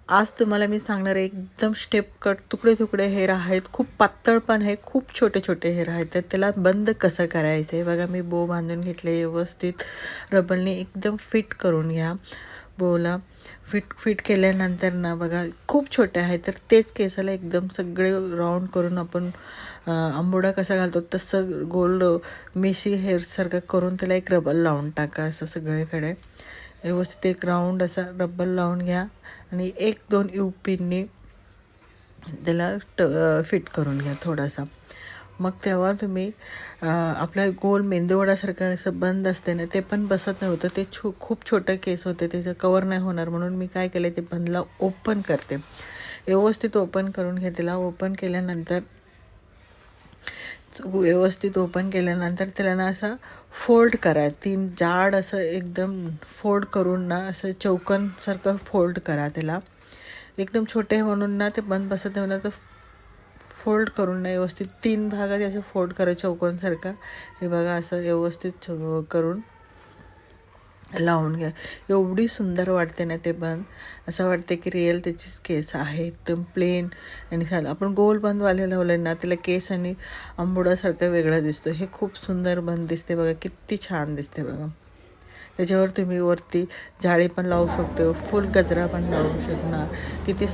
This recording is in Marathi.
आज तुम्हाला मी सांगणार आहे एकदम स्टेप कट तुकडे तुकडे हेअर आहेत. खूप पातळ पण आहे, खूप छोटे छोटे हेअर आहेत. तर त्याला बंद कसं करायचं आहे बघा. मी बो बांधून घेतले व्यवस्थित. रबरने एकदम फिट करून घ्या बोला. फिट केल्यानंतर ना बघा खूप छोटे आहेत, तर तेच केसाला एकदम सगळे राऊंड करून आपण आंबोडा कसा घालतो तसं गोल मेशी हेअरसारखं करून त्याला एक रबर लावून टाका. असं सगळीकडे व्यवस्थित एक राऊंड असा रबर लावून घ्या आणि 1-2 पिननी त्याला फिट करून घ्या थोडासा. मग तेव्हा तुम्ही आपल्या गोल मेंदूवडासारखं असं बंद असते ना, ते पण बसत नव्हतं. ते खूप छोटे केस होते, त्याचं कवर नाही होणार म्हणून मी काय केलं, ते बंदला ओपन करते. व्यवस्थित ओपन करून घेतला. ओपन केल्यानंतर त्याला ना असं फोल्ड करा. 3 जाड असं एकदम फोल्ड करून ना असं चौकोनसारखं फोल्ड करा त्याला. एकदम छोटे आहे म्हणून ना ते बंद बसत नाही ना, तर फोल्ड करून ना व्यवस्थित 3 भागात असं फोल्ड करा चौकोनसारखा. हे बघा असं व्यवस्थित करून लावून घ्या. एवढी सुंदर वाटते ना ते बन. असं वाटते की रिअल त्याचीच केस आहे, एकदम प्लेन. आणि आपण गोल बंदवाले लावले ना, त्याला केस आणि आंबोडासारखं वेगळा दिसतो. हे खूप सुंदर बंद दिसते बघा, किती छान दिसते बघा. त्याच्यावर तुम्ही वरती जाळी पण लावू शकतो, फुल गजरा पण लावू शकणार. किती